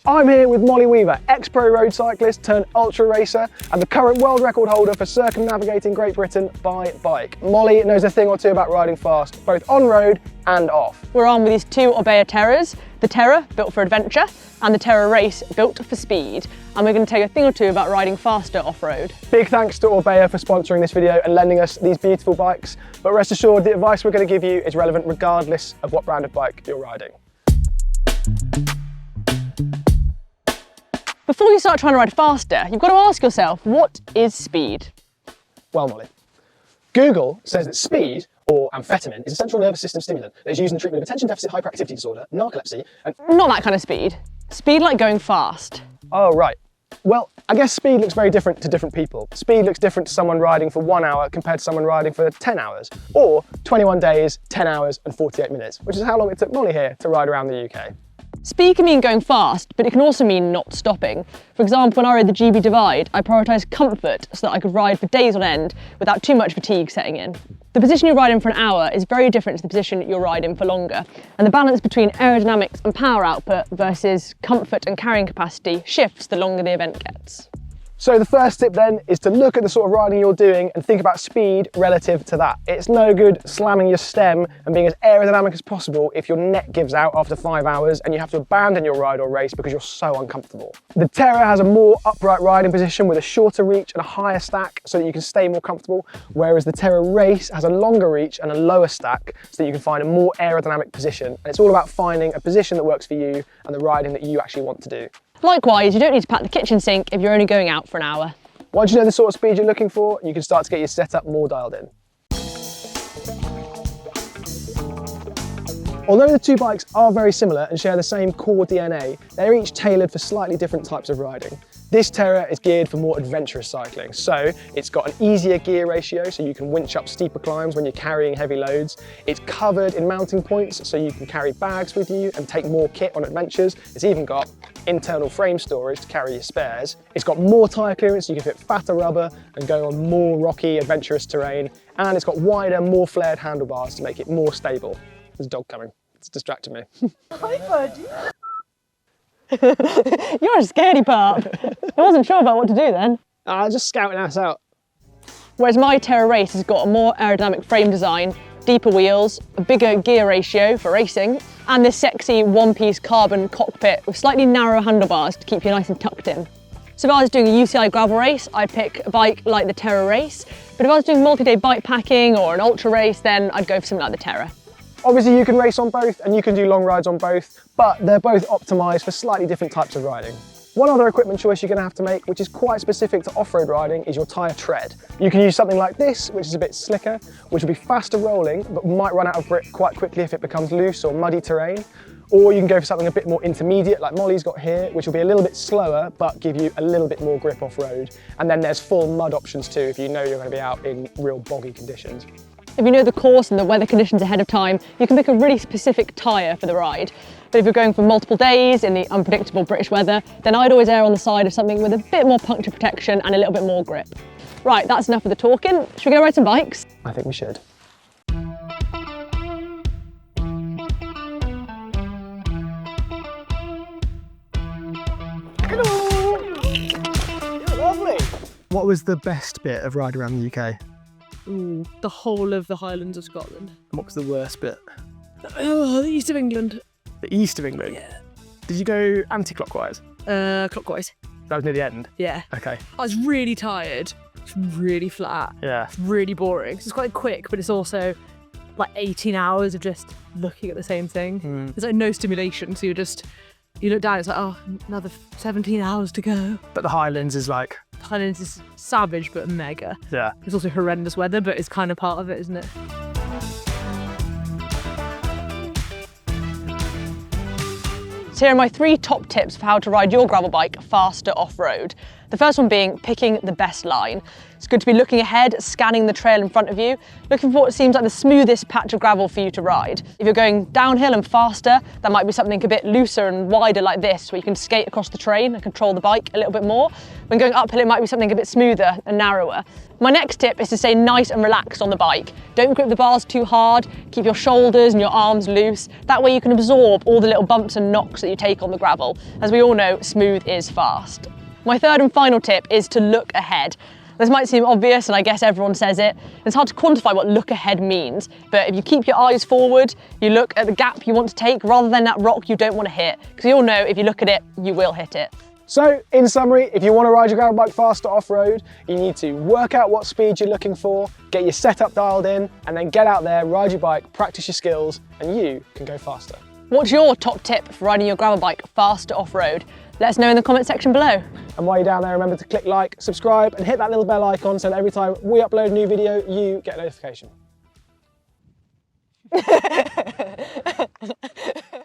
I'm here with Molly Weaver, ex-pro road cyclist turned ultra racer and the current world record holder for circumnavigating Great Britain by bike. Molly knows a thing or two about riding fast, both on road and off. We're on with these two Orbea Terras, the Terra, built for adventure, and the Terra Race, built for speed. And we're going to tell you a thing or two about riding faster off-road. Big thanks to Orbea for sponsoring this video and lending us these beautiful bikes. But rest assured, the advice we're going to give you is relevant regardless of what brand of bike you're riding. Before you start trying to ride faster, you've got to ask yourself, what is speed? Well, Molly, Google says that speed, or amphetamine, is a central nervous system stimulant that is used in the treatment of attention deficit hyperactivity disorder, narcolepsy, and... Not that kind of speed. Speed like going fast. Oh, right. Well, I guess speed looks very different to different people. Speed looks different to someone riding for 1 hour compared to someone riding for 10 hours, or 21 days, 10 hours and 48 minutes, which is how long it took Molly here to ride around the UK. Speed can mean going fast, but it can also mean not stopping. For example, when I rode the GB Divide, I prioritised comfort so that I could ride for days on end without too much fatigue setting in. The position you're riding for an hour is very different to the position you're riding for longer, and the balance between aerodynamics and power output versus comfort and carrying capacity shifts the longer the event gets. So the first tip then is to look at the sort of riding you're doing and think about speed relative to that. It's no good slamming your stem and being as aerodynamic as possible if your neck gives out after 5 hours and you have to abandon your ride or race because you're so uncomfortable. The Terra has a more upright riding position with a shorter reach and a higher stack so that you can stay more comfortable, whereas the Terra Race has a longer reach and a lower stack so that you can find a more aerodynamic position. And it's all about finding a position that works for you and the riding that you actually want to do. Likewise, you don't need to pack the kitchen sink if you're only going out for an hour. Once you know the sort of speed you're looking for, you can start to get your setup more dialed in. Although the two bikes are very similar and share the same core DNA, they're each tailored for slightly different types of riding. This Terra is geared for more adventurous cycling, so it's got an easier gear ratio so you can winch up steeper climbs when you're carrying heavy loads. It's covered in mounting points so you can carry bags with you and take more kit on adventures. It's even got internal frame storage to carry your spares. It's got more tyre clearance so you can fit fatter rubber and go on more rocky, adventurous terrain. And it's got wider, more flared handlebars to make it more stable. There's a dog coming, it's distracting me. Hi, buddy. You're a scaredy pup. I wasn't sure about what to do then. Just scouting us out. Whereas my Terra Race has got a more aerodynamic frame design, deeper wheels, a bigger gear ratio for racing, and this sexy one-piece carbon cockpit with slightly narrower handlebars to keep you nice and tucked in. So if I was doing a UCI gravel race, I'd pick a bike like the Terra Race, but if I was doing multi-day bike packing or an ultra race, then I'd go for something like the Terra. Obviously you can race on both and you can do long rides on both, but they're both optimised for slightly different types of riding. One other equipment choice you're going to have to make, which is quite specific to off-road riding, is your tyre tread. You can use something like this, which is a bit slicker, which will be faster rolling, but might run out of grip quite quickly if it becomes loose or muddy terrain. Or you can go for something a bit more intermediate, like Molly's got here, which will be a little bit slower, but give you a little bit more grip off-road. And then there's full mud options too, if you know you're going to be out in real boggy conditions. If you know the course and the weather conditions ahead of time, you can pick a really specific tyre for the ride. But if you're going for multiple days in the unpredictable British weather, then I'd always err on the side of something with a bit more puncture protection and a little bit more grip. Right, that's enough of the talking. Should we go ride some bikes? I think we should. Hello! You're lovely! What was the best bit of riding around the UK? Ooh, the whole of the Highlands of Scotland. And what was the worst bit? Oh, the east of England. The east of England? Yeah. Did you go anti-clockwise? Clockwise. That was near the end? Yeah. Okay. I was really tired. It's really flat. Yeah. It's really boring. It's quite quick, but it's also like 18 hours of just looking at the same thing. There's like no stimulation, so you look down, it's like, oh, another 17 hours to go. But the Highlands is like... Highlands is savage, but mega. Yeah. It's also horrendous weather, but it's kind of part of it, isn't it? So here are my 3 top tips for how to ride your gravel bike faster off-road. The first one being picking the best line. It's good to be looking ahead, scanning the trail in front of you, looking for what seems like the smoothest patch of gravel for you to ride. If you're going downhill and faster, that might be something a bit looser and wider like this, where you can skate across the train and control the bike a little bit more. When going uphill, it might be something a bit smoother and narrower. My next tip is to stay nice and relaxed on the bike. Don't grip the bars too hard, keep your shoulders and your arms loose. That way you can absorb all the little bumps and knocks that you take on the gravel. As we all know, smooth is fast. My third and final tip is to look ahead. This might seem obvious, and I guess everyone says it. It's hard to quantify what look ahead means, but if you keep your eyes forward, you look at the gap you want to take rather than that rock you don't want to hit, because you all know if you look at it, you will hit it. So, in summary, if you want to ride your gravel bike faster off-road, you need to work out what speed you're looking for, get your setup dialed in, and then get out there, ride your bike, practice your skills, and you can go faster. What's your top tip for riding your gravel bike faster off-road? Let us know in the comment section below. And while you're down there, remember to click like, subscribe, and hit that little bell icon so that every time we upload a new video, you get a notification.